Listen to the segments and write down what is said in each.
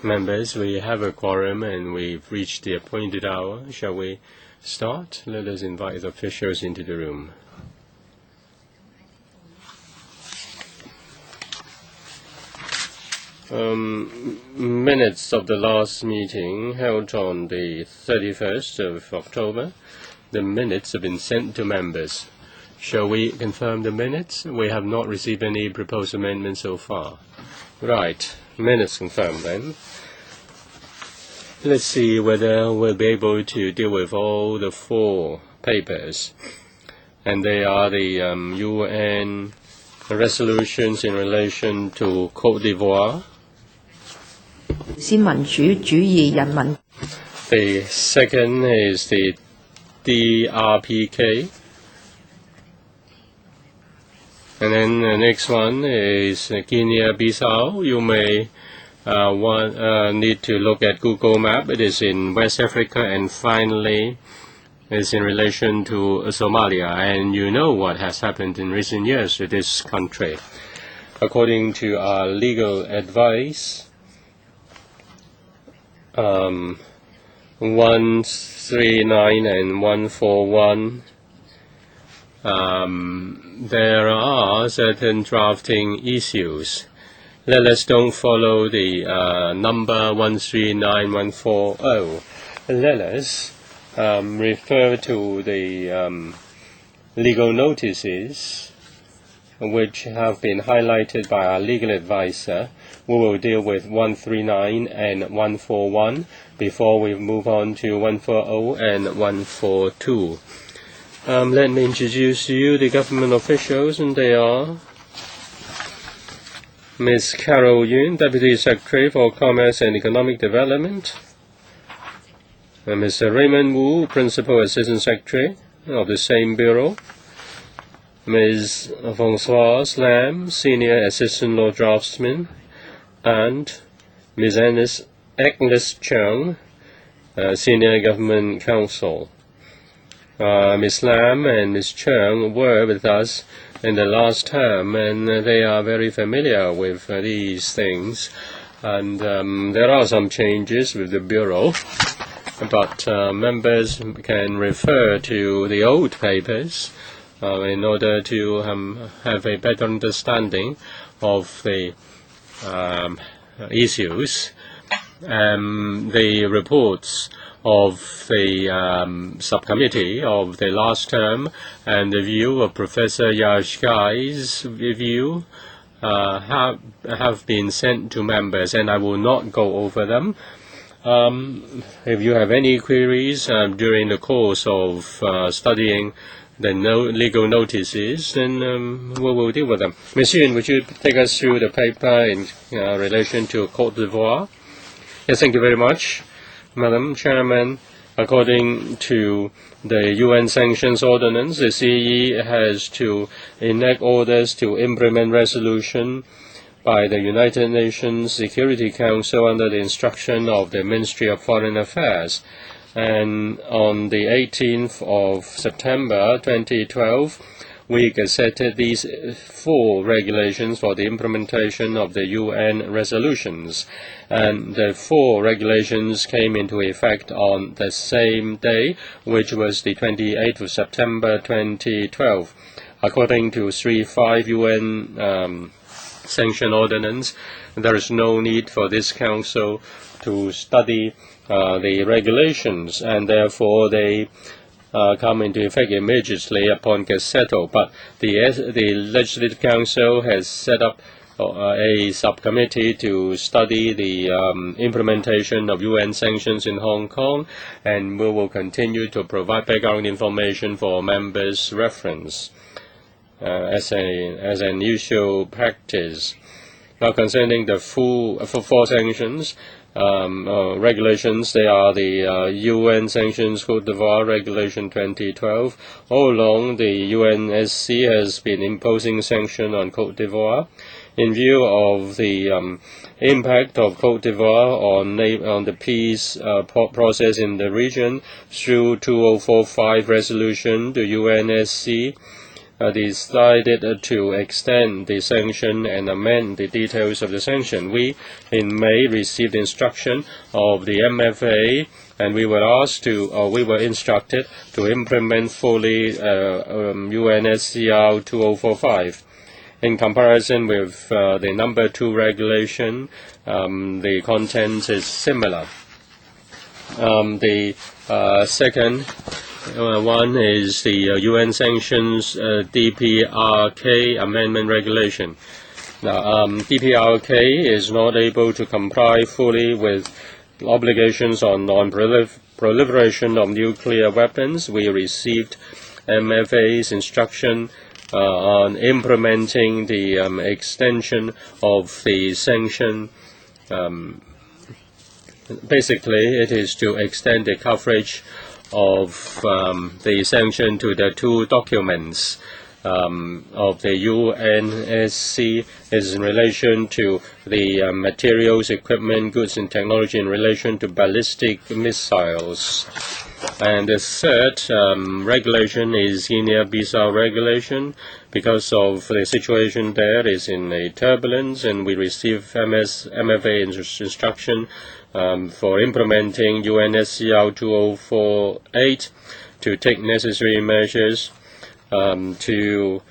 Members, we have a quorum and we've reached the appointed hour. Shall we start? Let us invite the officials into the room. Minutes of the last meeting held on the 31st of October. The minutes have been sent to members. Shall we confirm the minutes? We have not received any proposed amendments so far. Right, minutes confirmed then. Let's see whether we'll be able to deal with all the four papers. And they are the UN resolutions in relation to Côte d'Ivoire. The second is the DRPK. And then the next one is Guinea-Bissau. You may need to look at Google Map. It is in West Africa. And finally, it's in relation to Somalia. And you know what has happened in recent years to this country. According to our legal advice, 139 and 141, there are certain drafting issues. Let us don't follow the number 139140. Let us refer to the legal notices which have been highlighted by our legal advisor. We will deal with 139 and 141 before we move on to 140 and 142. Let me introduce to you the government officials, and they are Ms. Carol Yun, Deputy Secretary for Commerce and Economic Development, and Mr. Raymond Wu, Principal Assistant Secretary of the same Bureau, Ms. Françoise Lam, Senior Assistant Law Draftsman, and Ms. Agnes Chung, Senior Government Counsel. Ms. Lam and Ms. Chung were with us in the last term, and they are very familiar with these things. And there are some changes with the Bureau, but members can refer to the old papers in order to have a better understanding of the issues. The reports of the subcommittee of the last term and the view of Professor Yashkai's review have been sent to members, and I will not go over them. If you have any queries during the course of studying the legal notices, then we will deal with them. Ms. Yun, would you take us through the paper in relation to Côte d'Ivoire? Yes, thank you very much, Madam Chairman. According to the UN Sanctions Ordinance, the CE has to enact orders to implement resolution by the United Nations Security Council under the instruction of the Ministry of Foreign Affairs. And on the 18th of September 2012, we gazetted these four regulations for the implementation of the UN resolutions. And the four regulations came into effect on the same day, which was the 28th of September 2012. According to 3.5 UN sanction ordinance, there is no need for this council to study the regulations, and therefore they come into effect immediately upon gazettal. But the Legislative Council has set up a subcommittee to study the implementation of UN sanctions in Hong Kong, and we will continue to provide background information for members' reference as an usual practice. Now, concerning the four sanctions regulations, they are the UN Sanctions Côte d'Ivoire Regulation 2012. All along, the UNSC has been imposing sanctions on Côte d'Ivoire. In view of the impact of Côte d'Ivoire on the peace process in the region, through 2045 resolution, the UNSC decided to extend the sanction and amend the details of the sanction. We, in May, received instruction of the MFA, and we were instructed to implement fully UNSCR 2045. In comparison with the number 2 regulation, the content is similar. The second one is the UN Sanctions DPRK Amendment Regulation. Now, DPRK is not able to comply fully with obligations on non-proliferation of nuclear weapons. We received MFA's instruction on implementing the extension of the sanction. Basically, it is to extend the coverage of the sanction to the 2 documents of the UNSC is in relation to the materials, equipment, goods and technology in relation to ballistic missiles. And the third regulation is Guinea-Bissau regulation. Because of the situation there is in a turbulence, and we receive MFA instruction for implementing UNSCR 2048 to take necessary measures to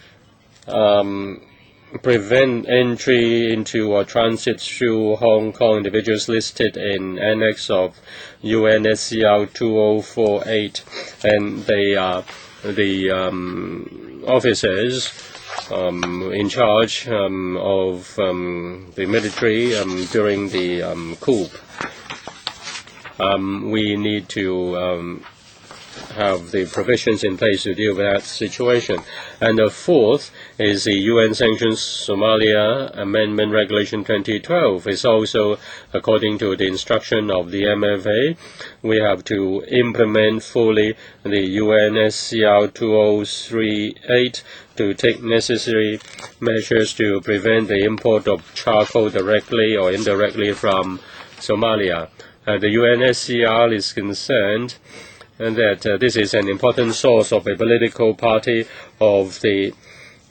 prevent entry into or transit through Hong Kong individuals listed in Annex of UNSCR 2048, and they are the officers in charge of the military during the coup. We need to have the provisions in place to deal with that situation. And the fourth is the UN Sanctions Somalia Amendment Regulation 2012. It's also according to the instruction of the MFA. We have to implement fully the UNSCR 2038 to take necessary measures to prevent the import of charcoal directly or indirectly from Somalia. The UNSCR is concerned that this is an important source of a political party of the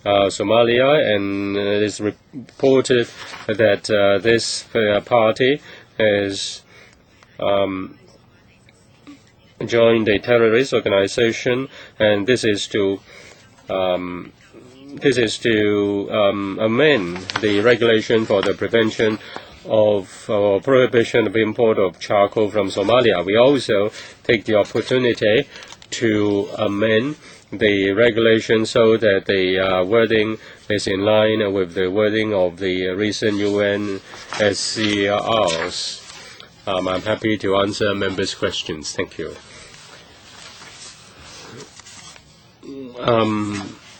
Somalia, and it is reported that this party has joined a terrorist organization, and this is to amend the regulation for the prevention of prohibition of import of charcoal from Somalia. We also take the opportunity to amend the regulation so that the wording is in line with the wording of the recent UNSCRs. I'm happy to answer members' questions. Thank you.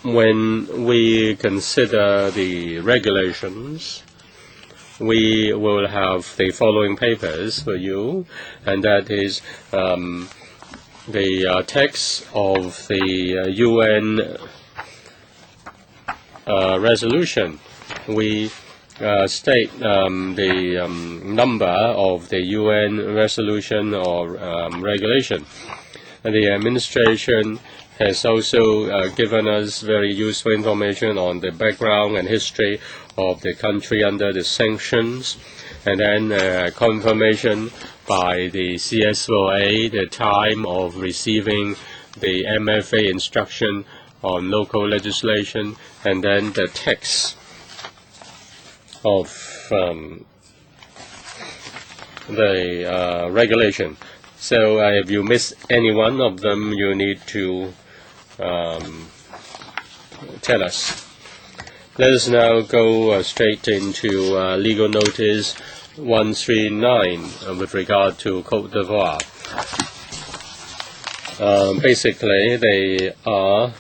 When we consider the regulations, we will have the following papers for you, and that is the text of the UN resolution. We state the number of the UN resolution or regulation. And the administration has also given us very useful information on the background and history of the country under the sanctions, and then confirmation by the CSOA the time of receiving the MFA instruction on local legislation, and then the text of the regulation. So if you miss any one of them, you need to tell us. Let us now go straight into legal notice 139 with regard to Côte d'Ivoire. Basically, they are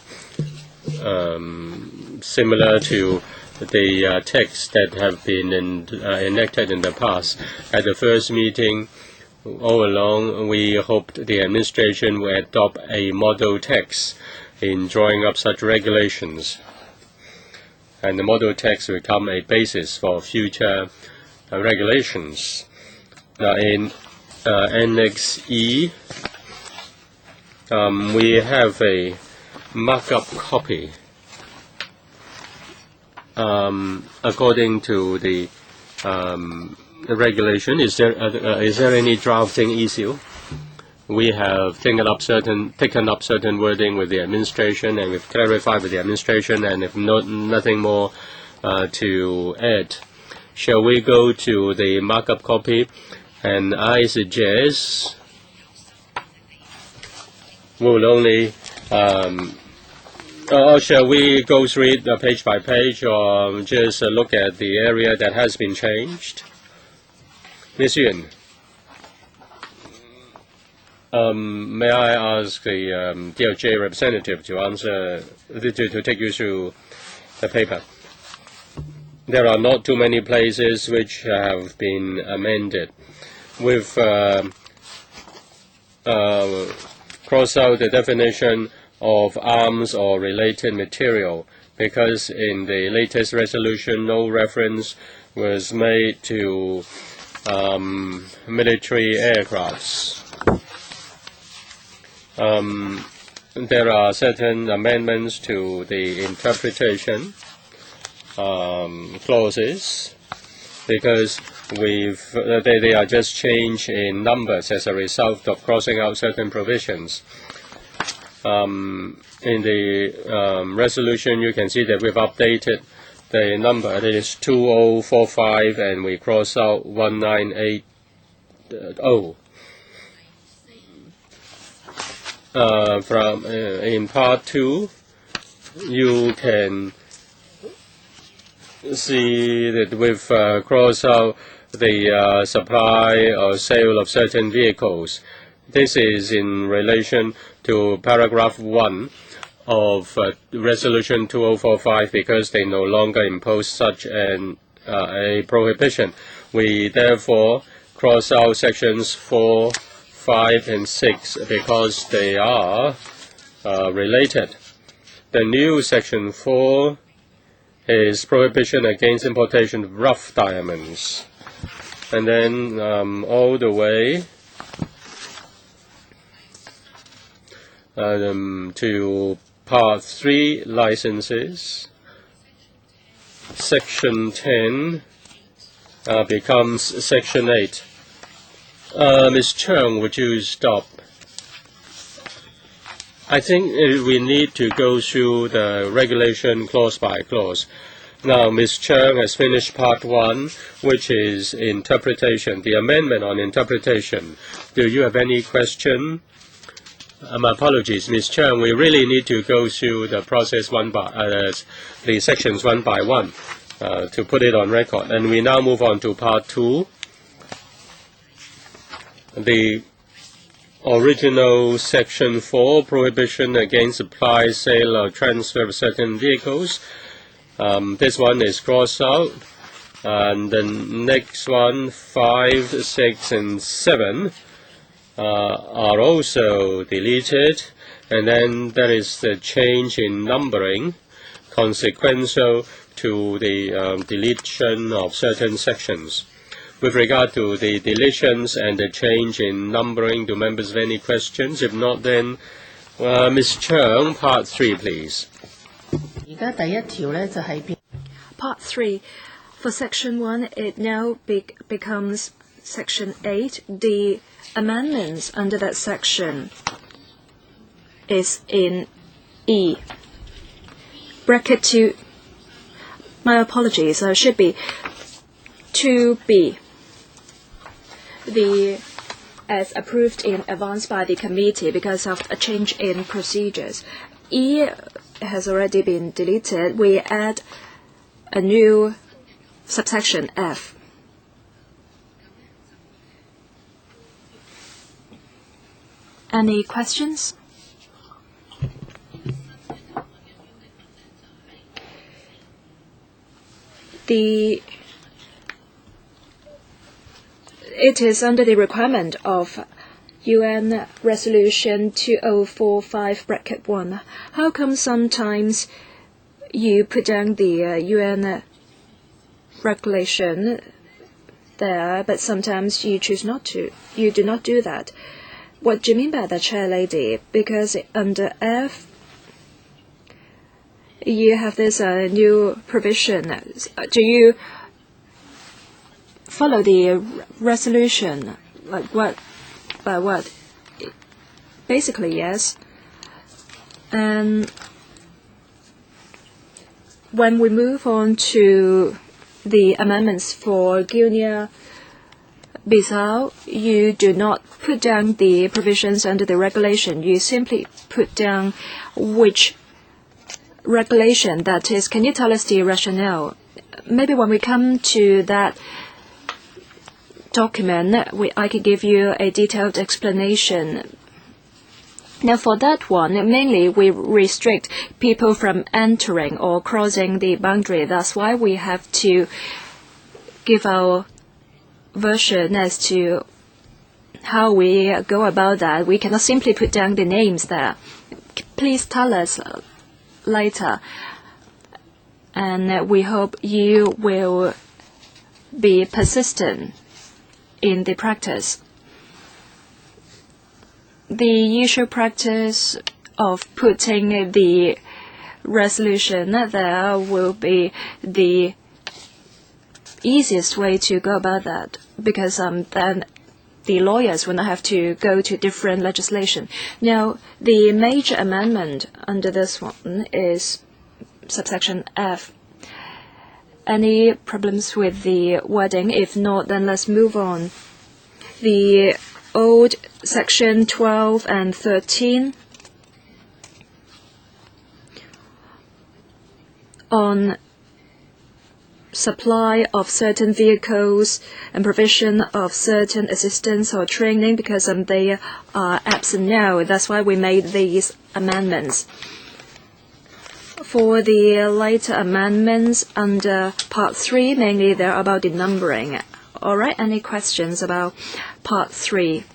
similar to the texts that have been enacted in the past. At the first meeting, all along, we hoped the administration would adopt a model text in drawing up such regulations, and the model text will become a basis for future regulations. Now, in Annex E, we have a markup copy according to the regulation, is there any drafting issue? We have taken up certain wording with the administration, and we've clarified with the administration, and if nothing more to add, shall we go to the markup copy? And I suggest we'll only, or shall we go through it page by page, or just look at the area that has been changed? Ms. Yuan, may I ask the DOJ representative to answer, to take you through the paper? There are not too many places which have been amended. We've crossed out the definition of arms or related material because in the latest resolution no reference was made to military aircrafts. There are certain amendments to the interpretation clauses because they are just changed in numbers as a result of crossing out certain provisions. In the resolution, you can see that we've updated the number. It is 2045, and we cross out 1980. In part 2, you can see that we've crossed out the supply or sale of certain vehicles. This is in relation to paragraph 1 of Resolution 2045 because they no longer impose such a prohibition. We therefore cross out sections 4, 5, and 6 because they are related. The new section 4 is prohibition against importation of rough diamonds. And then all the way to Part 3 licenses, Section 10 becomes Section 8. Ms. Cheung, would you stop? I think we need to go through the regulation clause by clause. Now, Ms. Cheung has finished Part 1, which is interpretation, the amendment on interpretation. Do you have any question? My apologies, Ms. Cheung. We really need to go through the process the sections one by one to put it on record. And we now move on to Part 2. The original Section 4, prohibition against supply, sale, or transfer of certain vehicles. This one is crossed out. And the next one, 5, 6, and 7, are also deleted. And then there is the change in numbering, consequential to the deletion of certain sections. With regard to the deletions and the change in numbering, do members have any questions? If not, then Ms. Cheung, Part 3, please. Part 3. For Section 1, it now becomes Section 8. The amendments under that section is in E. Bracket 2. My apologies, should be 2B. As approved in advance by the committee because of a change in procedures. E has already been deleted. We add a new subsection F. Any questions? It is under the requirement of UN Resolution 2045(1). How come sometimes you put down the UN regulation there, but sometimes you choose not to? You do not do that. What do you mean by that, Chair Lady? Because under F, you have this new provision. Do you follow the resolution? Like what? By what? Basically, yes. And when we move on to the amendments for Guinea-Bissau, you do not put down the provisions under the regulation. You simply put down which regulation that is. Can you tell us the rationale? Maybe when we come to that document, I could give you a detailed explanation. Now, for that one, mainly we restrict people from entering or crossing the boundary. That's why we have to give our version as to how we go about that. We cannot simply put down the names there. Please tell us later. And we hope you will be persistent in the practice. The usual practice of putting the resolution there will be the easiest way to go about that, because then the lawyers will not have to go to different legislation. Now, the major amendment under this one is subsection F. Any problems with the wording? If not, then let's move on. The old section 12 and 13 on supply of certain vehicles and provision of certain assistance or training, because they are absent now. That's why we made these amendments. For the later amendments under Part 3, mainly they're about the numbering. All right, any questions about Part 3?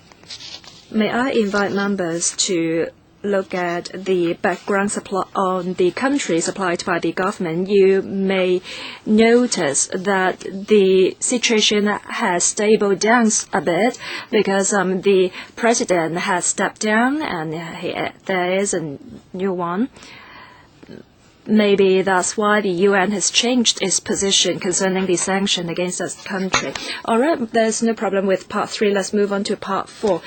May I invite members to look at the background supply on the country supplied by the government. You may notice that the situation has stabilized down a bit, because the president has stepped down and there is a new one. Maybe that's why the UN has changed its position concerning the sanction against that country. All right, there's no problem with Part 3. Let's move on to Part 4.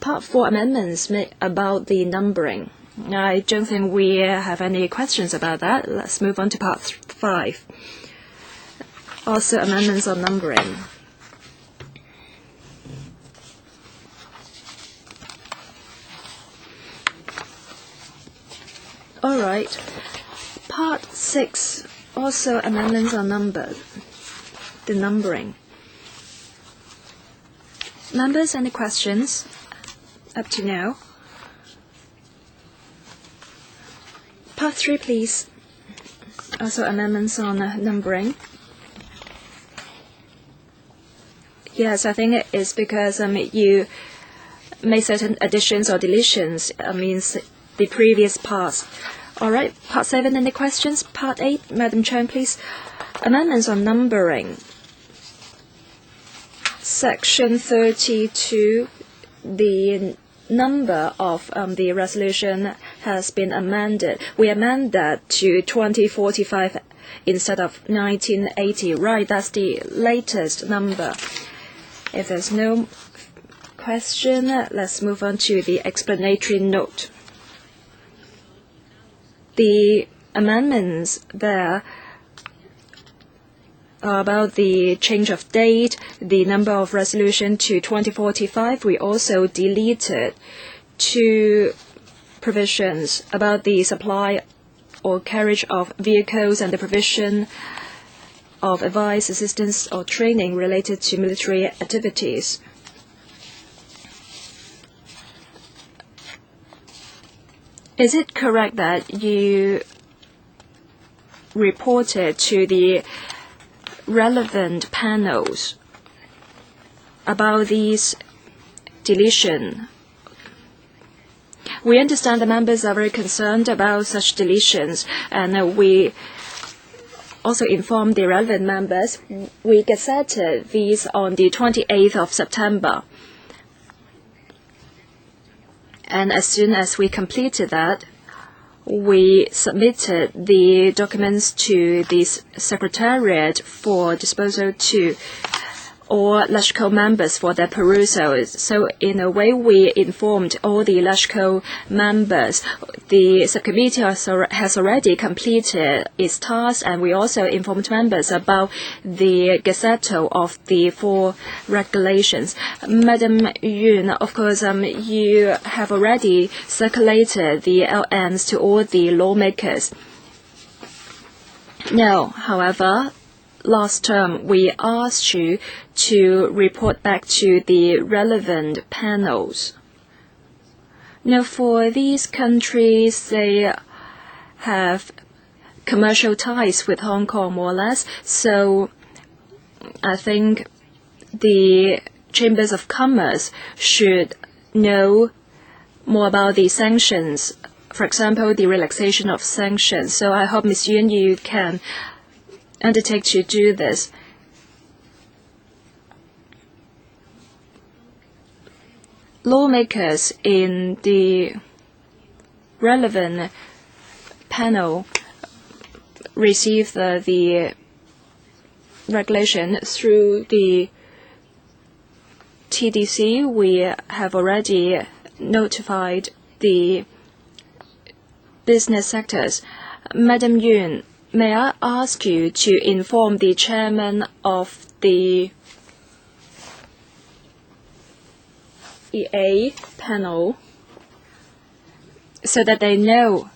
Part 4 amendments about the numbering. I don't think we have any questions about that. Let's move on to Part 5. Also amendments on numbering. All right. Part 6, also amendments on the numbering. Members, any questions up to now? Part 3, please. Also amendments on numbering. Yes, I think it is because you made certain additions or deletions, means the previous parts. All right, Part 7, any questions? Part 8, Madam Chair, please. Amendments on numbering. Section 32, the number of the resolution has been amended. We amend that to 2045 instead of 1980. Right, that's the latest number. If there's no question, let's move on to the explanatory note. The amendments there are about the change of date, the number of resolution to 2045. We also deleted 2 provisions about the supply or carriage of vehicles and the provision of advice, assistance or training related to military activities. Is it correct that you reported to the relevant panels about these deletion? We understand the members are very concerned about such deletions, and we also informed the relevant members. We gazetted these on the 28th of September. And as soon as we completed that, we submitted the documents to the Secretariat for disposal to all LASHCO members for their perusal. So in a way, we informed all the LASHCO members. The subcommittee has already completed its task, and we also informed members about the gazetted of the 4 regulations. Madam Yun, of course, you have already circulated the LNs to all the lawmakers. Now, however, last term, we asked you to report back to the relevant panels. Now, for these countries, they have commercial ties with Hong Kong, more or less. So I think the Chambers of Commerce should know more about the sanctions, for example, the relaxation of sanctions. So I hope, Ms. Yun, you can undertake to do this. Lawmakers in the relevant panel receive the regulation through the TDC. We have already notified the business sectors. Madam Yun, may I ask you to inform the chairman of the EA panel so that they know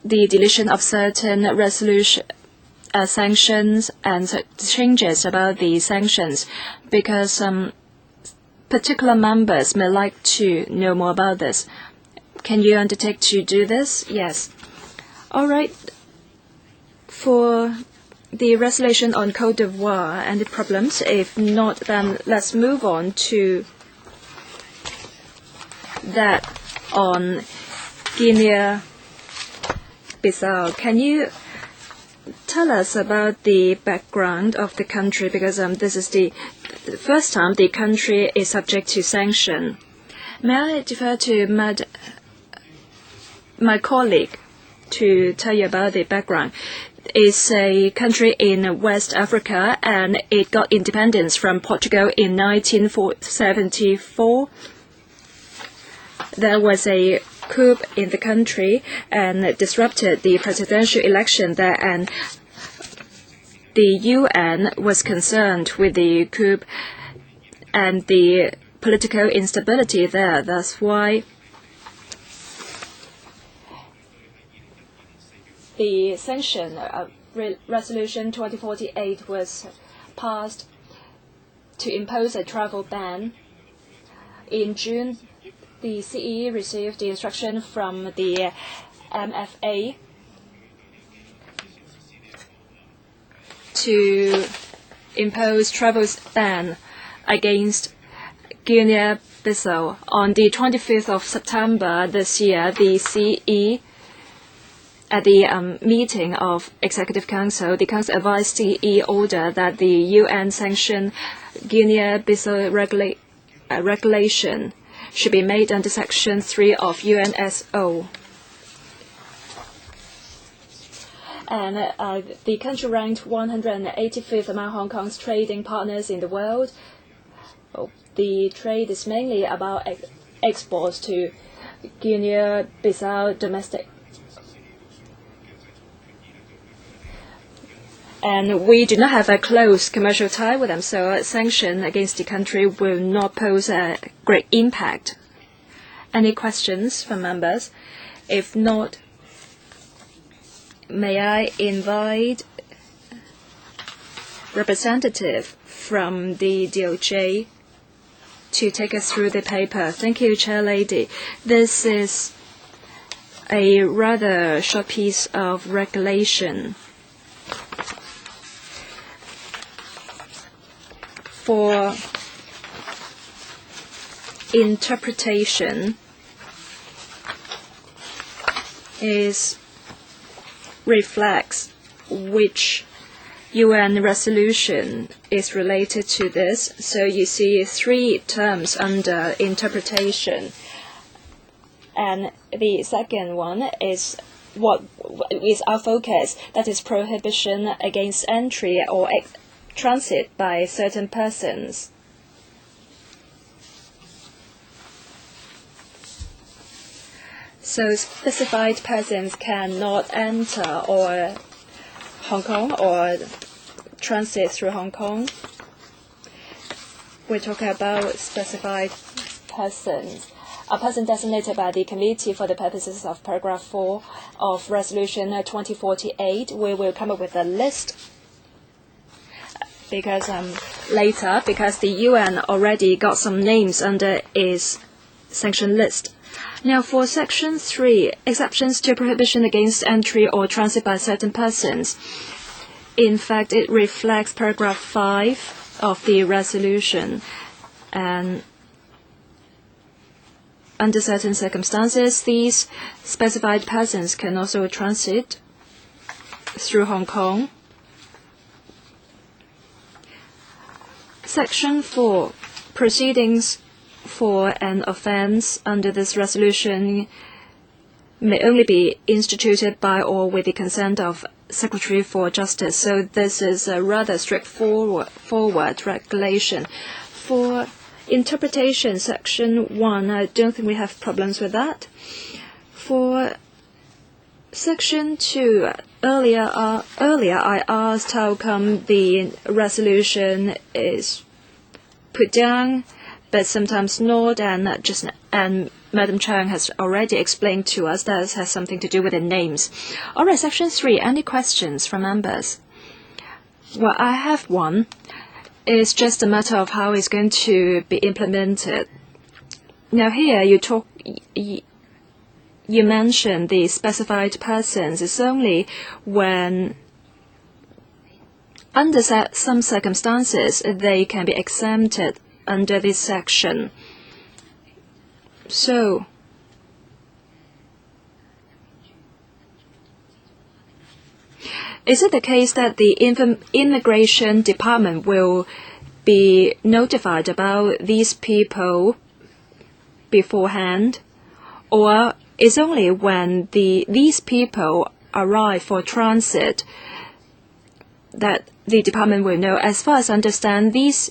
the deletion of certain sanctions and changes about the sanctions, because particular members may like to know more about this. Can you undertake to do this? Yes. All right. For the resolution on Côte d'Ivoire and the problems, if not, then let's move on to that on Guinea-Bissau. Can you tell us about the background of the country? Because this is the first time the country is subject to sanction. May I defer to my colleague to tell you about the background? It's a country in West Africa, and it got independence from Portugal in 1974. There was a coup in the country and disrupted the presidential election there, and the UN was concerned with the coup and the political instability there. That's why the sanction resolution 2048 was passed to impose a travel ban. In June, the CE received the instruction from the MFA to impose travel ban against Guinea-Bissau. On the 25th of September this year, the CE, at the meeting of Executive Council, the Council advised CE order that the UN sanctioned Guinea-Bissau regulation should be made under Section 3 of UNSC. And the country ranked 185th among Hong Kong's trading partners in the world. The trade is mainly about exports to Guinea-Bissau domestic. And we do not have a close commercial tie with them, so a sanction against the country will not pose a great impact. Any questions from members? If not, may I invite representative from the DOJ to take us through the paper. Thank you, Chair Lady. This is a rather short piece of regulation for interpretation. Reflects which UN resolution is related to this. So you see 3 terms under interpretation. And the second one is what is our focus, that is prohibition against entry or transit by certain persons. So specified persons cannot enter or Hong Kong or transit through Hong Kong. We're talking about specified persons. A person designated by the committee for the purposes of paragraph 4 of Resolution 2048. We will come up with a list because later, because the UN already got some names under its sanction list. Now, for Section 3, exceptions to prohibition against entry or transit by certain persons. In fact, it reflects paragraph 5 of the resolution. And under certain circumstances, these specified persons can also transit through Hong Kong. Section 4, proceedings for an offence under this resolution may only be instituted by or with the consent of Secretary for Justice. So this is a rather straightforward regulation. For interpretation, Section 1, I don't think we have problems with that. For Section 2, earlier I asked how come the resolution is put down, but sometimes not, and Madam Chang has already explained to us that has something to do with the names. All right, Section 3, any questions from members? Well, I have one. It's just a matter of how it's going to be implemented. Now here you mentioned the specified persons. It's only when under some circumstances they can be exempted under this section. So is it the case that the immigration department will be notified about these people beforehand, or is only when these people arrive for transit that the department will know? As far as I understand, these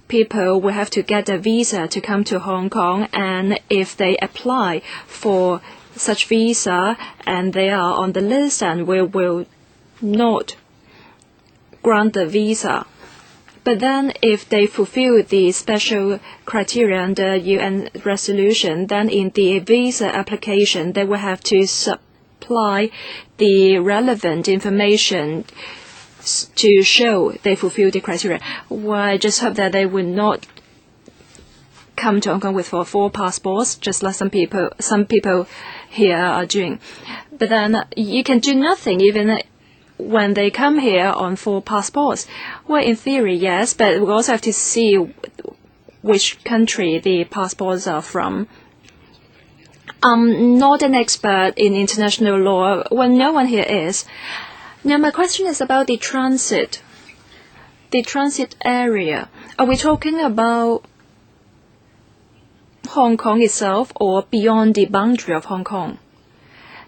people will have to get a visa to come to Hong Kong, and if they apply for such visa and they are on the list, and we will not grant the visa. But then if they fulfill the special criteria under UN resolution, then in the visa application they will have to supply the relevant information to show they fulfill the criteria. Well, I just hope that they will not come to Hong Kong with 4 passports, just like some people here are doing. But then you can do nothing even when they come here on 4 passports. Well, in theory, yes, but we also have to see which country the passports are from. I'm not an expert in international law. Well, no one here is. Now, my question is about the transit area. Are we talking about Hong Kong itself or beyond the boundary of Hong Kong?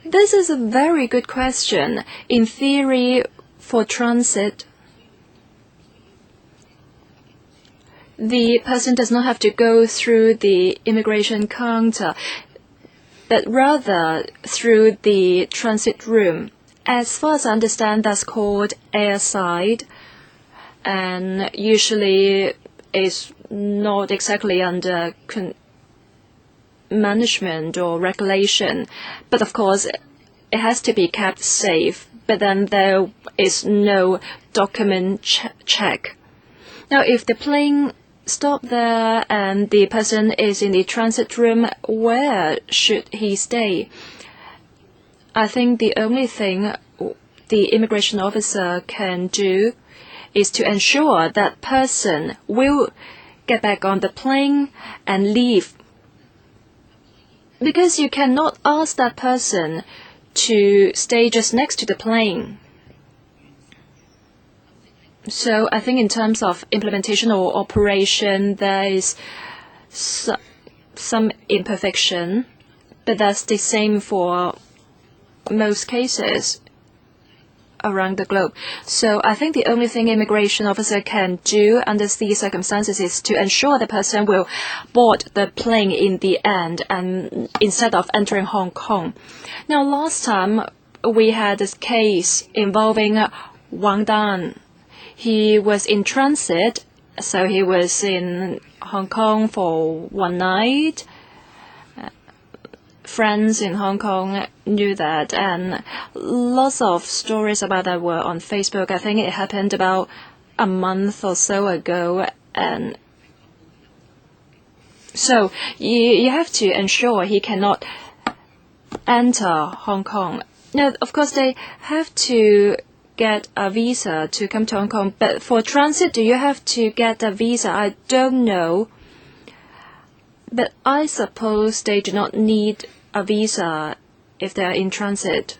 This is a very good question. In theory, for transit, the person does not have to go through the immigration counter, but rather through the transit room. As far as I understand, that's called airside, and usually is not exactly under management or regulation. But of course, it has to be kept safe. But then there is no document check. Now, if the plane stopped there and the person is in the transit room, where should he stay? I think the only thing the immigration officer can do is to ensure that person will get back on the plane and leave. Because you cannot ask that person to stay just next to the plane. So I think in terms of implementation or operation, there is some imperfection. But that's the same for most cases around the globe. So I think the only thing immigration officer can do under these circumstances is to ensure the person will board the plane in the end, and instead of entering Hong Kong. Now, last time we had this case involving Wang Dan. He was in transit, so he was in Hong Kong for one night. Friends in Hong Kong knew that, and lots of stories about that were on Facebook. I think it happened about a month or so ago, and so you have to ensure he cannot enter Hong Kong. Now, of course, they have to get a visa to come to Hong Kong, but for transit, do you have to get a visa? I don't know. But I suppose they do not need a visa if they are in transit.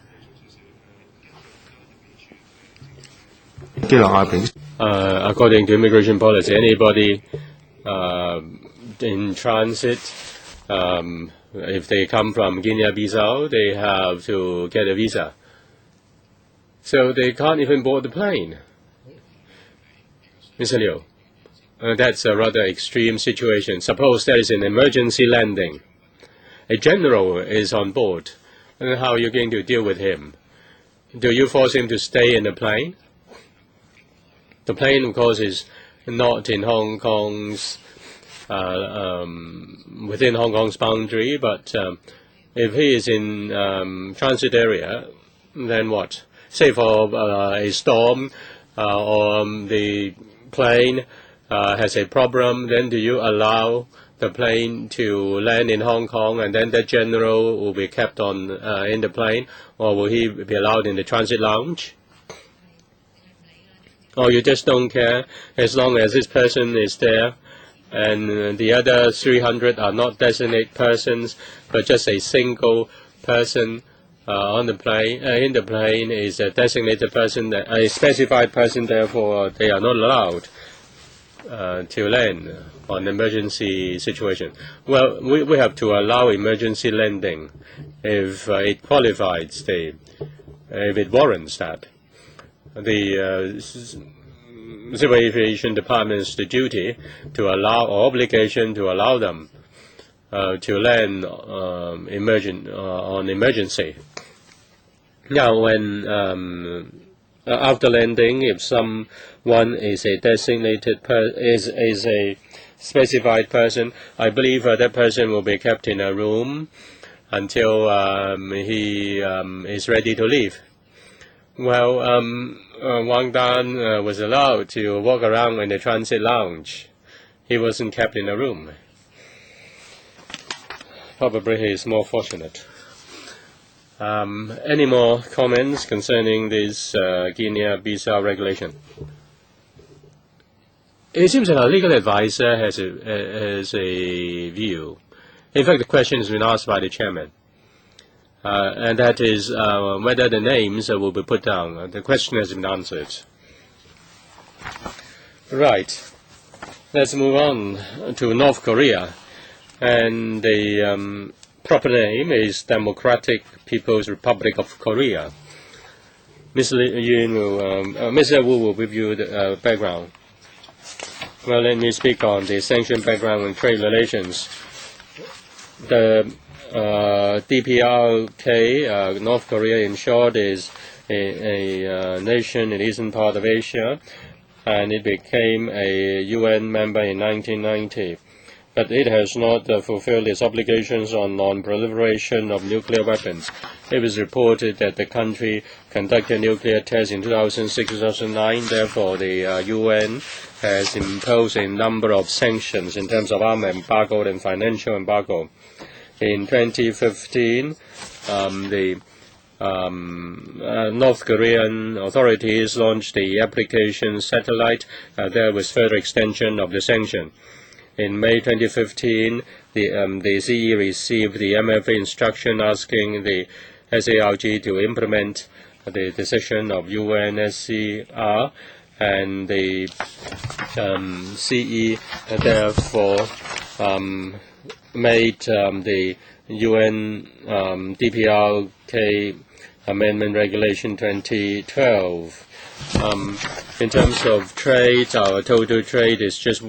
According to immigration policy, anybody in transit, if they come from Guinea-Bissau, they have to get a visa. So they can't even board the plane. Mr. Liu. That's a rather extreme situation. Suppose there is an emergency landing. A general is on board. And how are you going to deal with him? Do you force him to stay in the plane? The plane, of course, is not in Hong Kong's, within Hong Kong's boundary, but if he is in transit area, then what? Say for a storm or the plane has a problem, then do you allow the plane to land in Hong Kong, and then the general will be kept on in the plane, or will he be allowed in the transit lounge? Or you just don't care as long as this person is there, and the other 300 are not designated persons, but just a single person on the plane. In the plane is a designated person, a specified person. Therefore, they are not allowed to land on emergency situation. Well, we have to allow emergency landing if it qualifies, if it warrants that. The Civil Aviation Department's the duty to allow, or obligation to allow them to land on emergency. Now, when after landing, if someone is a designated is a specified person, I believe that person will be kept in a room until he is ready to leave. Well, Wang Dan was allowed to walk around in the transit lounge. He wasn't kept in a room. Probably he is more fortunate. Any more comments concerning this Guinea-Bissau regulation? It seems that our legal advisor has a view. In fact, the question has been asked by the chairman, and that is whether the names will be put down. The question has been answered. Right. Let's move on to North Korea, and the proper name is Democratic People's Republic of Korea. Mr. Wu will review the background. Well, let me speak on the sanction background and trade relations. The DPRK, North Korea in short, is a nation in the eastern part of Asia, and it became a UN member in 1990. But it has not fulfilled its obligations on non-proliferation of nuclear weapons. It was reported that the country conducted nuclear tests in 2006-2009. Therefore, the UN has imposed a number of sanctions in terms of arms embargo and financial embargo. In 2015, the North Korean authorities launched the application satellite. There was further extension of the sanction. In May 2015, the CE received the MFA instruction asking the SARG to implement the decision of UNSC, and the CE therefore made the UN DPRK Amendment Regulation 2012. In terms of trade, our total trade is just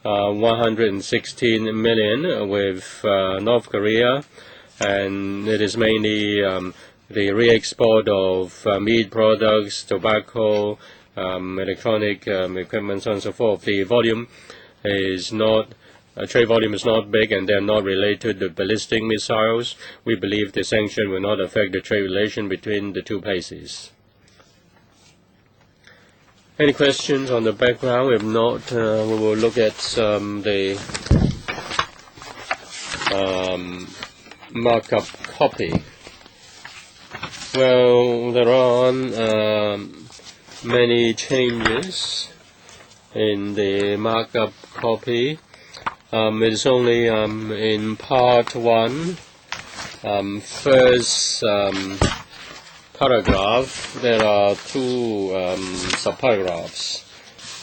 116 million with North Korea, and it is mainly the re-export of meat products, tobacco, electronic equipment, so on and so forth. The volume is not, trade volume is not big, and they are not related to ballistic missiles. We believe the sanction will not affect the trade relation between the two places. Any questions on the background? If not, we will look at the markup copy. Well, there are many changes in the markup copy. It is only in part 1, first paragraph. There are 2 subparagraphs.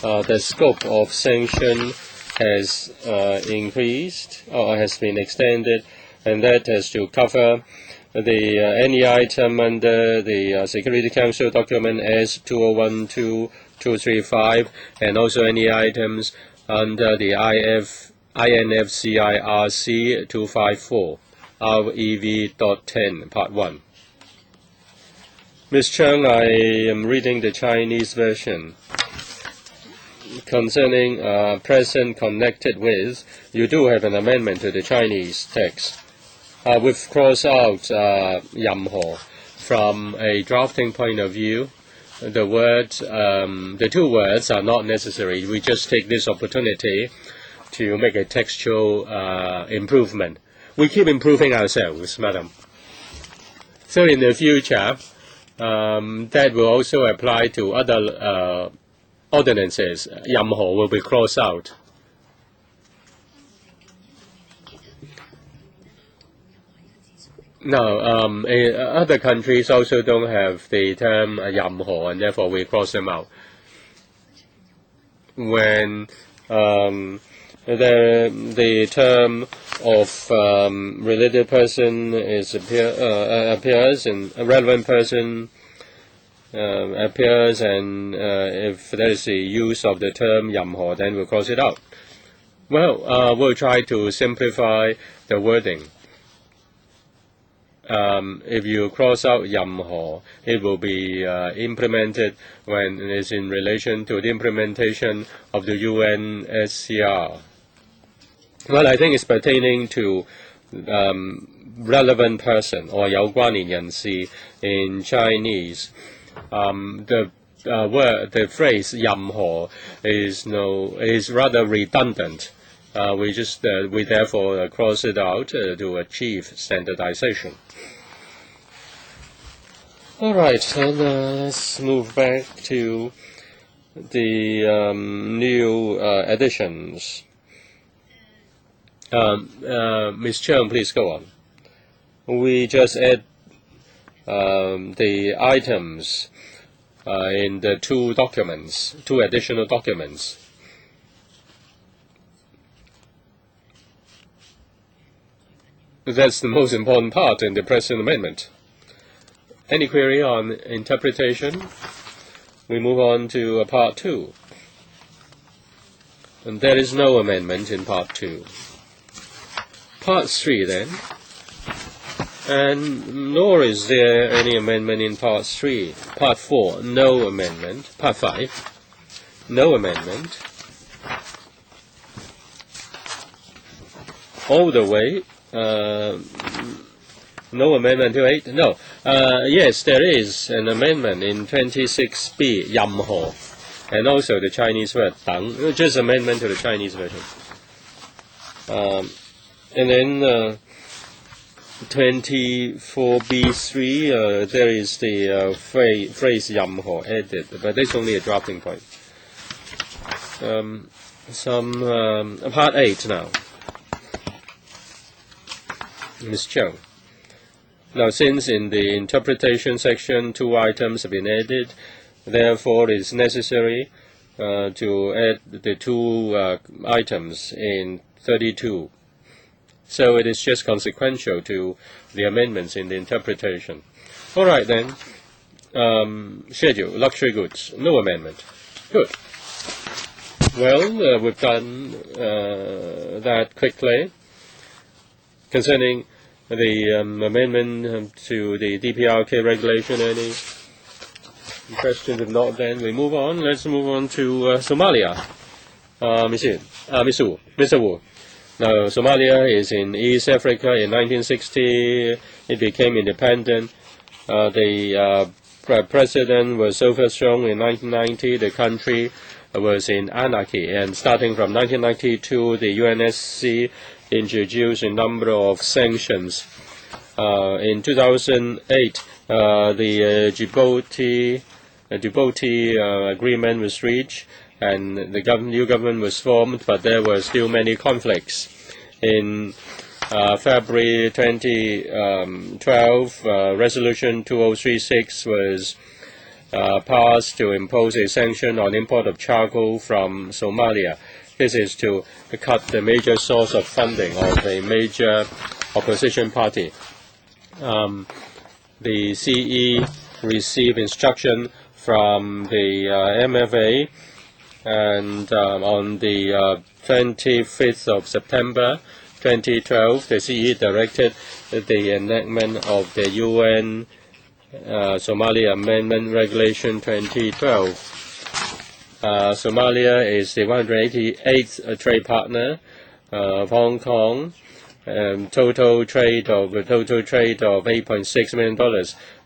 The scope of sanction has increased or has been extended, and that has to cover any item under the Security Council document S2012-235, and also any items under the INFCIRC 254, REV.10, Part 1. Ms. Chung, I am reading the Chinese version. Concerning present connected with, you do have an amendment to the Chinese text. We've crossed out 任何 from a drafting point of view. The two words are not necessary. We just take this opportunity to make a textual improvement. We keep improving ourselves, madam. So in the future, that will also apply to other ordinances. 任何 will be crossed out. No, other countries also don't have the term 任何, and therefore we cross them out. When the term of related person appears, and a relevant person appears, and if there is the use of the term 任何, then we'll cross it out. Well, we'll try to simplify the wording. If you cross out 任何, it will be implemented when it is in relation to the implementation of the UNSCR. Well, I think it's pertaining to relevant person or 有關連人士 in Chinese. The phrase 任何 is rather redundant. We therefore cross it out to achieve standardization. All right, and let's move back to the new additions. Ms. Chung, please go on. We just add the items in the 2 documents, 2 additional documents. That's the most important part in the present amendment. Any query on interpretation? We move on to Part 2. And there is no amendment in Part 2. Part 3 then. And nor is there any amendment in Part 3. Part 4, no amendment. Part 5, no amendment. All the way. No amendment to 8? No. Yes, there is an amendment in 26B, 任何, and also the Chinese word 等, just amendment to the Chinese version. And then 24B3, there is the phrase 任何 added, but that's only a drafting point. Part 8 now. Ms. Chung. Now, since in the interpretation section 2 items have been added, therefore it is necessary to add the 2 items in 32. So it is just consequential to the amendments in the interpretation. All right then. Schedule, luxury goods, no amendment. Good. Well, we've done that quickly. Concerning the amendment to the DPRK regulation, any questions? If not, then we move on. Let's move on to Somalia. Mr. Wu. Now, Somalia is in East Africa. In 1960, it became independent. The president was overthrown in 1990. The country was in anarchy. And starting from 1992, the UNSC introduced a number of sanctions. In 2008, the Djibouti agreement was reached, and the new government was formed, but there were still many conflicts. In February 2012, Resolution 2036 was passed to impose a sanction on import of charcoal from Somalia. This is to cut the major source of funding of a major opposition party. The CE received instruction from the MFA, and on the 25th of September 2012, the CE directed the enactment of the UN Somalia Amendment Regulation 2012. Somalia is the 188th trade partner of Hong Kong. Total trade of $8.6 million.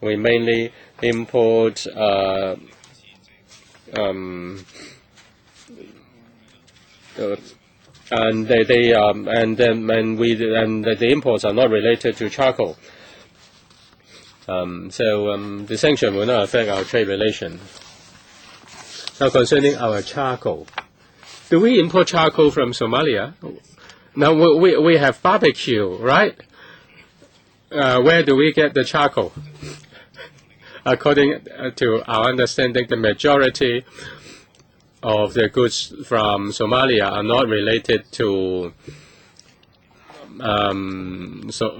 We mainly import and the imports are not related to charcoal. So the sanction will not affect our trade relation. Now, concerning our charcoal, do we import charcoal from Somalia? Now, we have barbecue, right? Where do we get the charcoal? According to our understanding, the majority of the goods from Somalia are not related to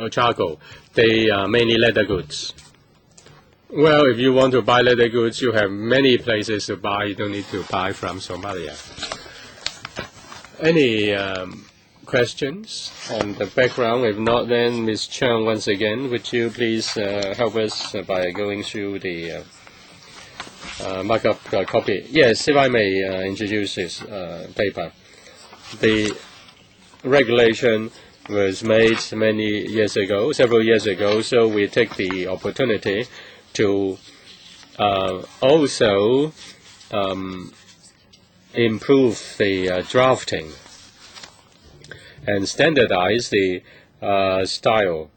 charcoal. They are mainly leather goods. Well, if you want to buy leather goods, you have many places to buy. You don't need to buy from Somalia. Any questions on the background? If not, then Ms. Chung, once again, would you please help us by going through the markup copy? Yes, if I may introduce this paper. The regulation was made several years ago, so we take the opportunity to also improve the drafting and standardize the style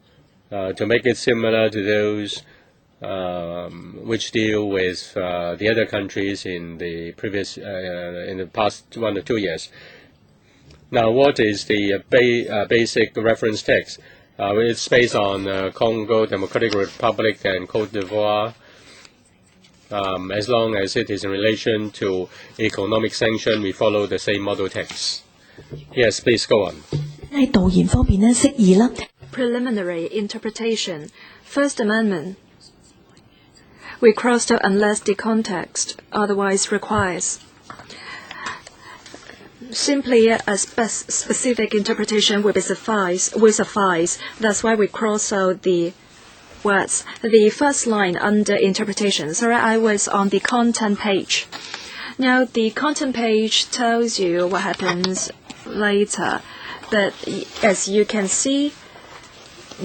to make it similar to those which deal with the other countries in the past 1 or 2 years. Now, what is the basic reference text? It's based on Congo Democratic Republic and Côte d'Ivoire. As long as it is in relation to economic sanction, we follow the same model text. Yes, please go on. Preliminary interpretation. First Amendment. We crossed out unless the context otherwise requires. Simply a specific interpretation will suffice. That's why we cross out the words. The first line under interpretation. Sorry, I was on the content page. Now, the content page tells you what happens later. But as you can see,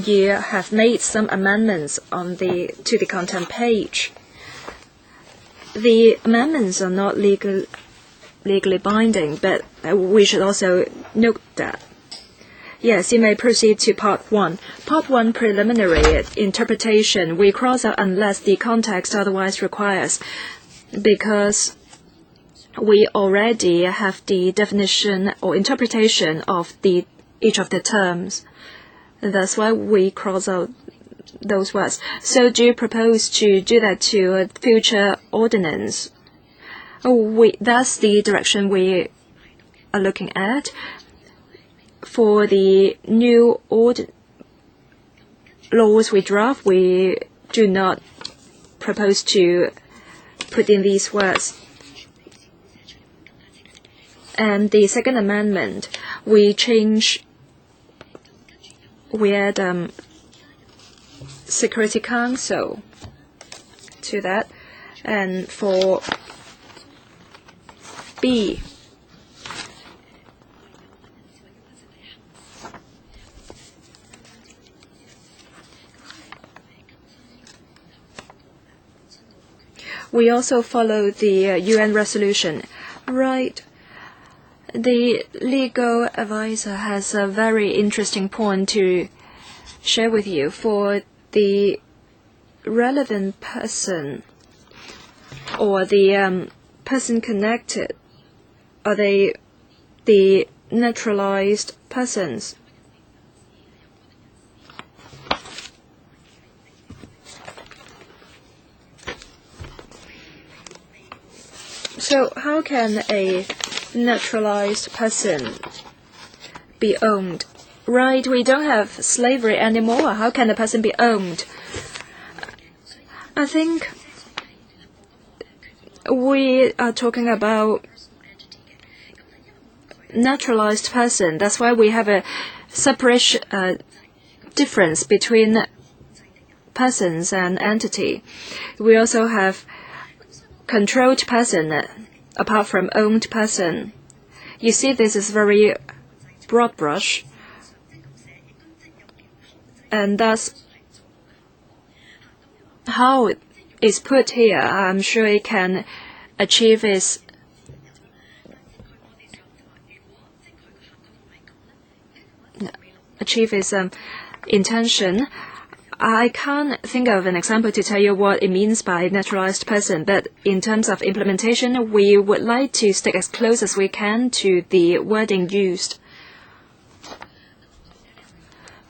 you have made some amendments to the content page. The amendments are not legally binding, but we should also note that. Yes, you may proceed to Part 1. Part 1, preliminary interpretation. We cross out unless the context otherwise requires, because we already have the definition or interpretation of each of the terms. That's why we cross out those words. So do you propose to do that to a future ordinance? That's the direction we are looking at. for the new laws we draft, we do not propose to put in these words. And the Second Amendment, we add Security Council to that. And for B, we also follow the UN resolution. Right. The legal advisor has a very interesting point to share with you. For the relevant person or the person connected, are they the naturalized persons? So how can a naturalized person be owned? Right, we don't have slavery anymore. How can a person be owned? I think we are talking about naturalized person. That's why we have a separation difference between persons and entity. We also have controlled person apart from owned person. You see, this is very broad brush, and thus how it is put here, I'm sure it can achieve its intention. I can't think of an example to tell you what it means by naturalized person, but in terms of implementation, we would like to stick as close as we can to the wording used.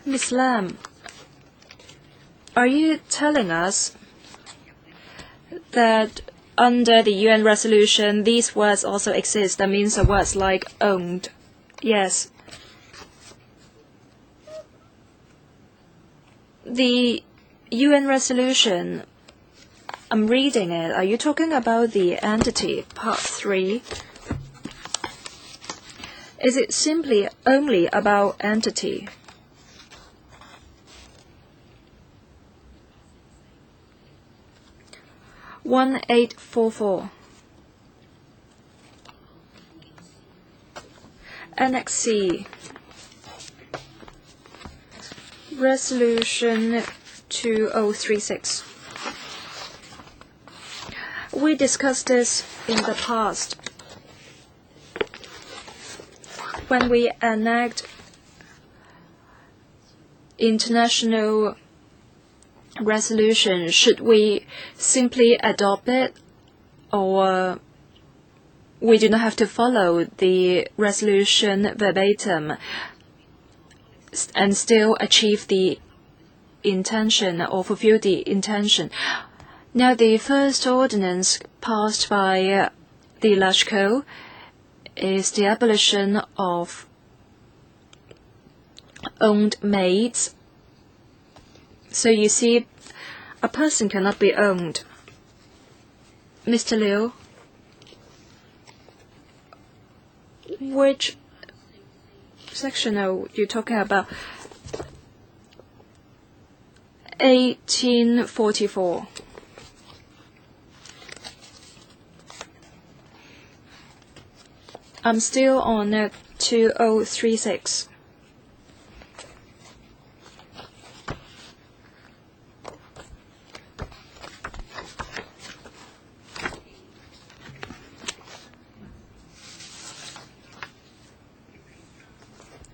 Ms. Lam, are you telling us that under the UN resolution, these words also exist? That means the words like owned. Yes. The UN resolution, I'm reading it. Are you talking about the entity, part 3? Is it simply only about entity? (1844) Annex C, Resolution 2036. We discussed this in the past. When we enact international resolution, should we simply adopt it, or we do not have to follow the resolution verbatim and still achieve the intention or fulfill the intention? Now, the first ordinance passed by the LASCO is the abolition of owned maids. So you see, a person cannot be owned. Mr. Liu, which section are you talking about? 1844. I'm still on 2036.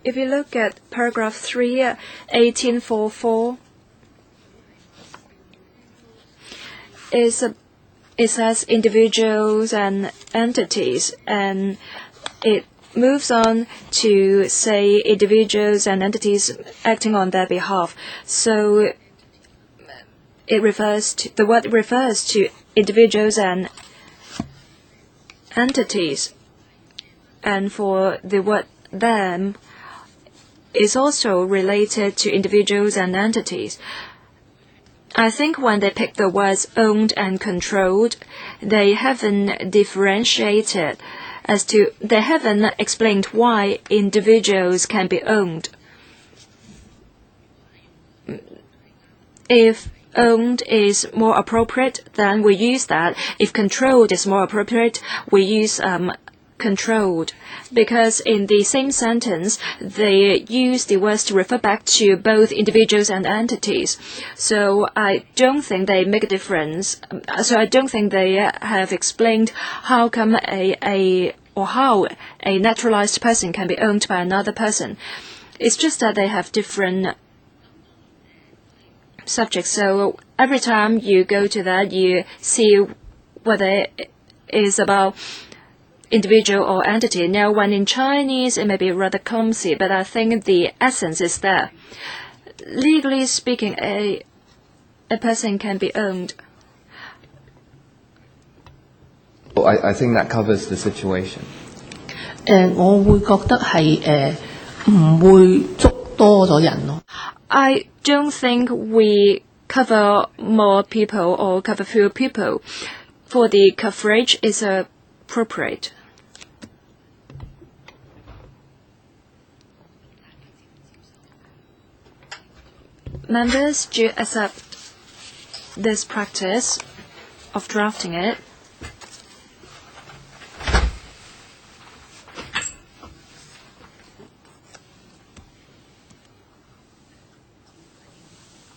If you look at paragraph 3, 1844, it says individuals and entities, and it moves on to say individuals and entities acting on their behalf. So the word refers to individuals and entities, and for the word them, is also related to individuals and entities. I think when they pick the words owned and controlled, they haven't differentiated they haven't explained why individuals can be owned. If owned is more appropriate, then we use that. If controlled is more appropriate, we use controlled. Because in the same sentence, they use the words to refer back to both individuals and entities. So I don't think they make a difference. So I don't think they have explained how come how a naturalized person can be owned by another person. It's just that they have different subjects. So every time you go to that, you see whether it is about individual or entity. Now, when in Chinese, it may be rather clumsy, but I think the essence is there. Legally speaking, a person can be owned. I think that covers the situation. 我會覺得係唔會捉多咗人咯。I don't think we cover more people or cover fewer people. For the coverage is appropriate. Members, do you accept this practice of drafting it?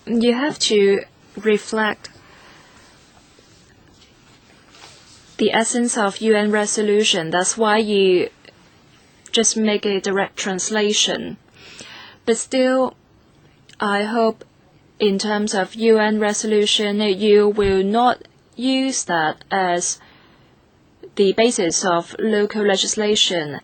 You have to reflect the essence of UN resolution. That's why you just make a direct translation. But still, I hope in terms of UN resolution, you will not use that as the basis of local legislation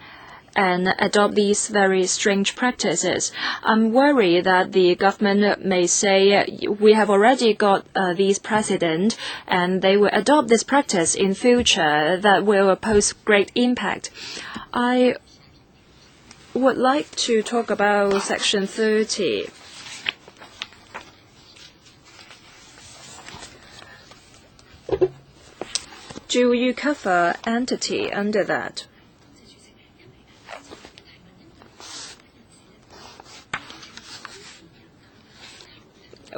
and adopt these very strange practices. I'm worried that the government may say, we have already got these precedent, and they will adopt this practice in future that will pose great impact. I would like to talk about Section 30. Do you cover entity under that?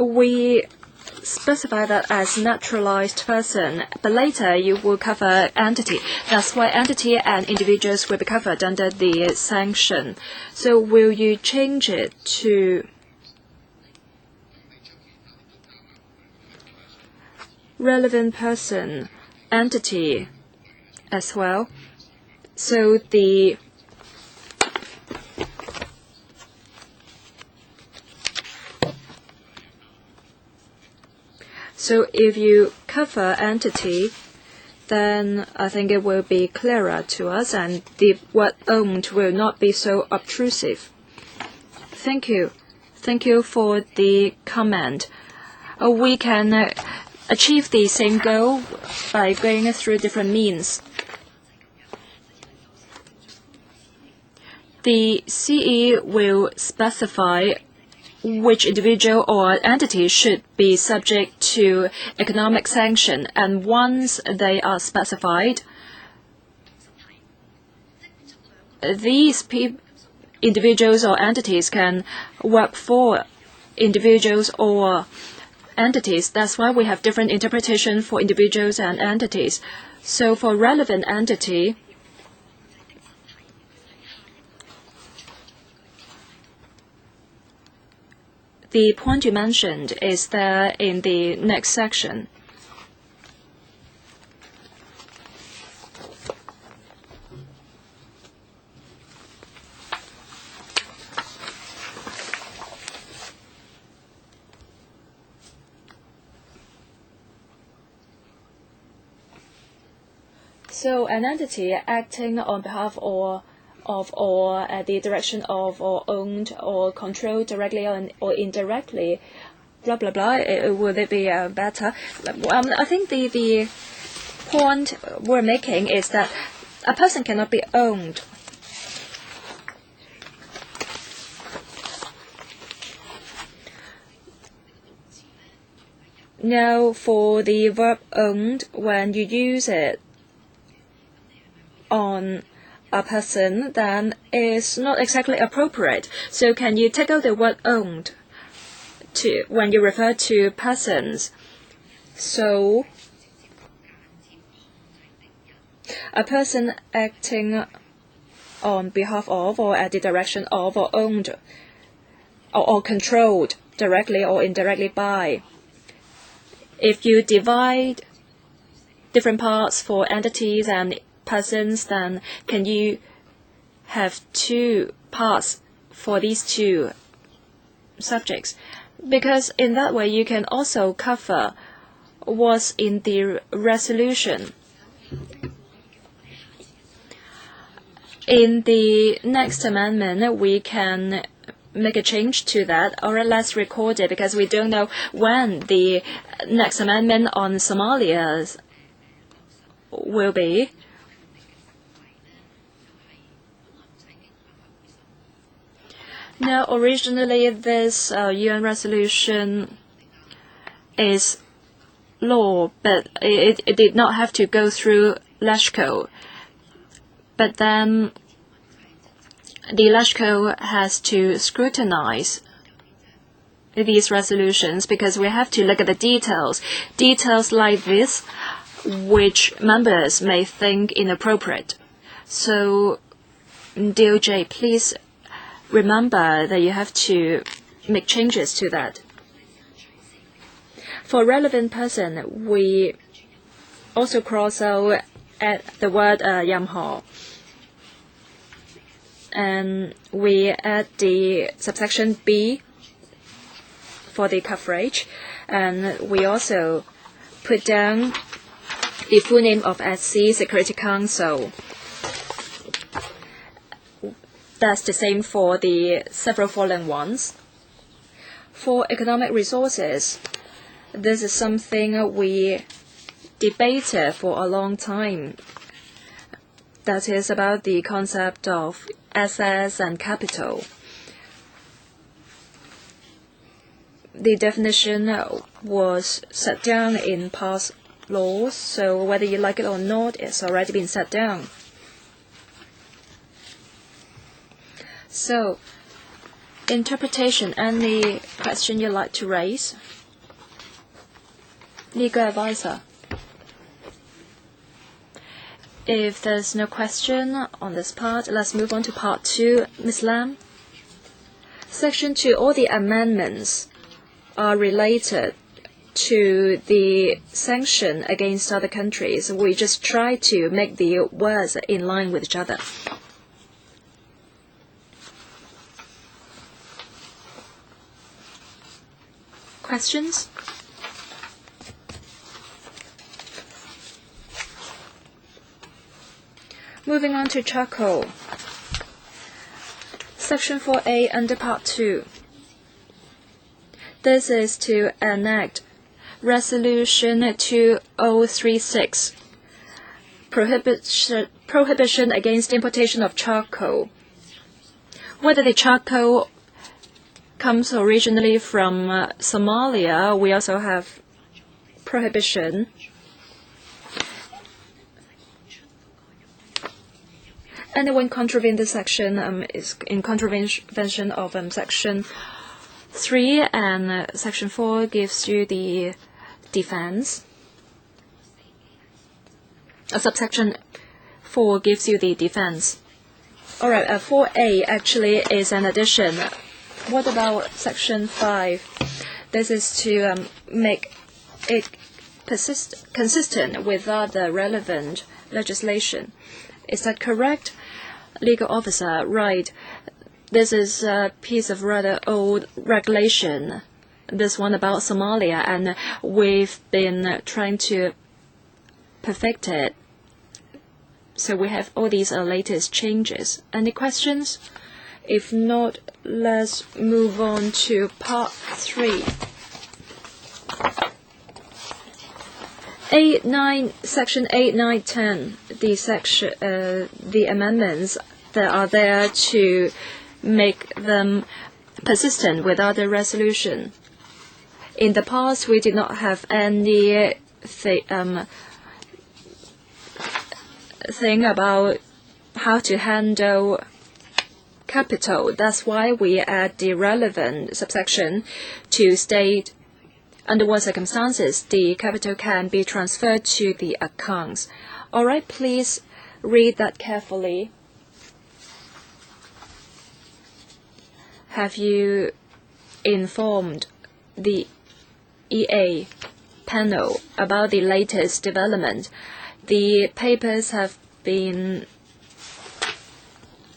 We specify that as naturalized person, but later you will cover entity. That's why entity and individuals will be covered under the sanction. So will you change it to relevant person, entity as well? So if you cover entity, then I think it will be clearer to us, and the word owned will not be so obtrusive. Thank you. Thank you for the comment. We can achieve the same goal by going through different means. The CE will specify which individual or entity should be subject to economic sanction, and once they are specified, these individuals or entities can work for individuals or entities. That's why we have different interpretation for individuals and entities. So for relevant entity, the point you mentioned is there in the next section. So an entity acting on behalf or at the direction of or owned or controlled directly or indirectly, blah blah blah. Would it be better? I think the point we're making is that a person cannot be owned. Now, for the verb owned, when you use it on a person, then it's not exactly appropriate. So can you take out the word owned when you refer to persons? So a person acting on behalf of or at the direction of or owned or controlled directly or indirectly by. If you divide different parts for entities and persons, then can you have two parts for these two subjects? Because in that way you can also cover what's in the resolution. In the next amendment, we can make a change to that, or let's record it, because we don't know when the next amendment on Somalia will be. Now, originally, this UN resolution is law, but it did not have to go through LESCO. But then the LESCO has to scrutinize these resolutions, because we have to look at the details. Details like this, which members may think inappropriate. So, DOJ, please remember that you have to make changes to that. For relevant person, we also cross out at the word Yamho. And we add the subsection B for the coverage. And we also put down the full name of SC, Security Council. That's the same for the several following ones. For economic resources, this is something we debated for a long time. That is about the concept of assets and capital. The definition was set down in past laws, so whether you like it or not, it's already been set down. So, interpretation, any question you'd like to raise? Legal advisor. If there's no question on this part, let's move on to part 2. Ms. Lam. Section 2, all the amendments are related to the sanction against other countries. We just try to make the words in line with each other. Questions? Moving on to charcoal. Section 4A under Part 2. This is to enact Resolution 2036, prohibition against importation of charcoal. Whether the charcoal comes originally from Somalia, we also have prohibition. Anyone contravene this section is in contravention of Section 3, and Section 4 gives you the defense. Subsection 4 gives you the defense. All right, 4A actually is an addition. What about Section 5? This is to make it consistent with other relevant legislation. Is that correct? Legal officer, right. This is a piece of rather old regulation, this one about Somalia, and we've been trying to perfect it. So we have all these latest changes. Any questions? If not, let's move on to Part 3. Section 8, 9, 10, the amendments that are there to make them persistent with other resolution. In the past, we did not have any thing about how to handle capital. That's why we add the relevant subsection to state under what circumstances the capital can be transferred to the accounts. All right, please read that carefully. Have you informed the EA panel about the latest development? The papers have been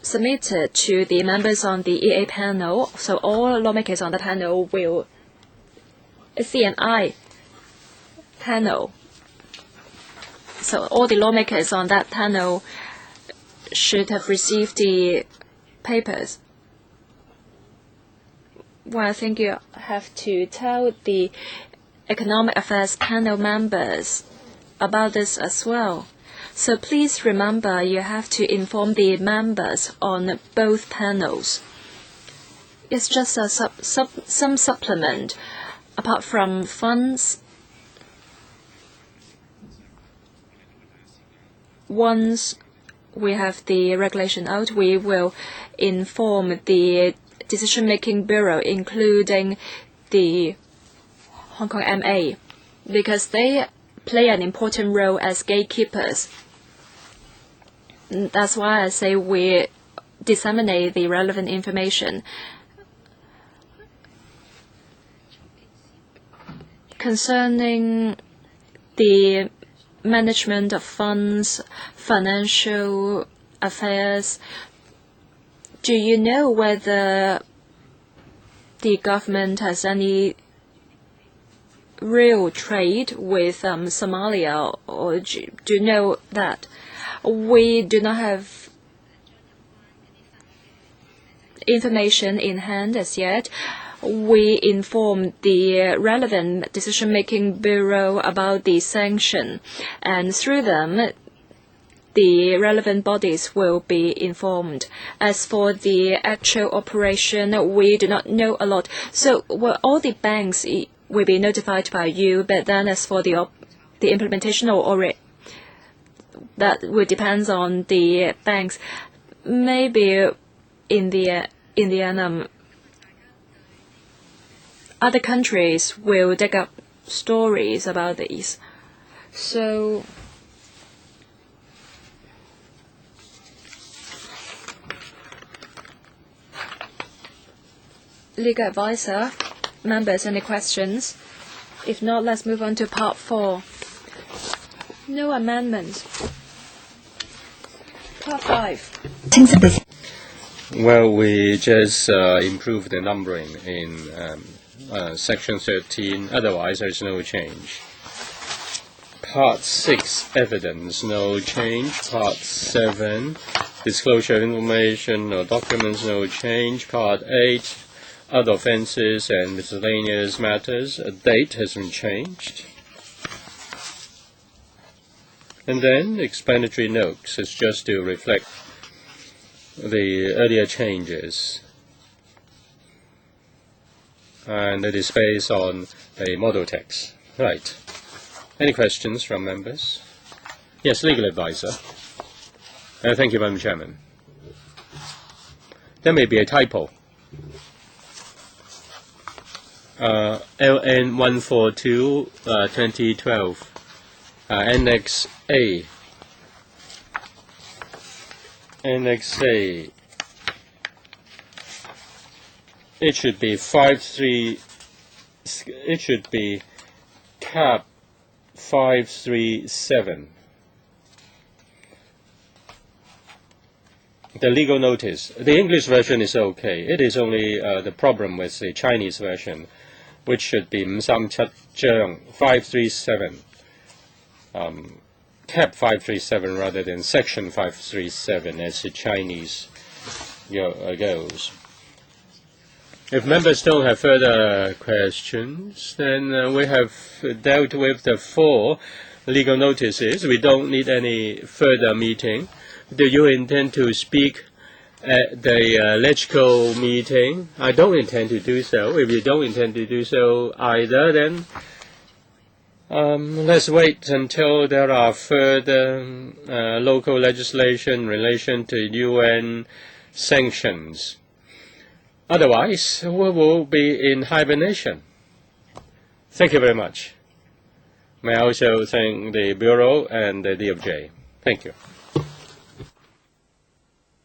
submitted to the members on the EA panel, so all lawmakers on the panel will CNI panel. So all the lawmakers on that panel should have received the papers. Well, I think you have to tell the Economic Affairs panel members about this as well. So please remember you have to inform the members on both panels. It's just a some supplement. Apart from funds, once we have the regulation out, we will inform the decision-making bureau, including the Hong Kong MA, because they play an important role as gatekeepers. That's why I say we disseminate the relevant information. Concerning the management of funds, financial affairs, do you know whether the government has any real trade with Somalia, or do you know that? We do not have information in hand as yet. We informed the relevant decision-making bureau about the sanction, and through them, the relevant bodies will be informed. As for the actual operation, we do not know a lot. So all the banks will be notified by you, but then as for the implementation or that will depend on the banks. Maybe in the end, other countries will dig up stories about these. So legal advisor, members, any questions? If not, let's move on to part 4. No amendments. Part 5. Well, we just improved the numbering in Section 13. Otherwise, there's no change. Part 6, evidence, no change. Part 7, disclosure of information or documents, no change. Part 8, other offences and miscellaneous matters, a date hasn't changed. And then explanatory notes is just to reflect the earlier changes. And it is based on a model text. Right. Any questions from members? Yes, legal advisor. Thank you, Madam Chairman. There may be a typo. LN 142 2012 Annex A. Annex A. It should be 53. It should be cap 537. The legal notice. The English version is okay. It is only the problem with the Chinese version, which should be 537. Cap 537 rather than section 537 as the Chinese goes. If members don't have further questions, then we have dealt with the 4 legal notices. We don't need any further meeting. Do you intend to speak at the LegCo meeting. I don't intend to do so. If you don't intend to do so either, then let's wait until there are further local legislation in relation to UN sanctions. Otherwise, we will be in hibernation. Thank you very much. May I also thank the Bureau and the DFJ. Thank you.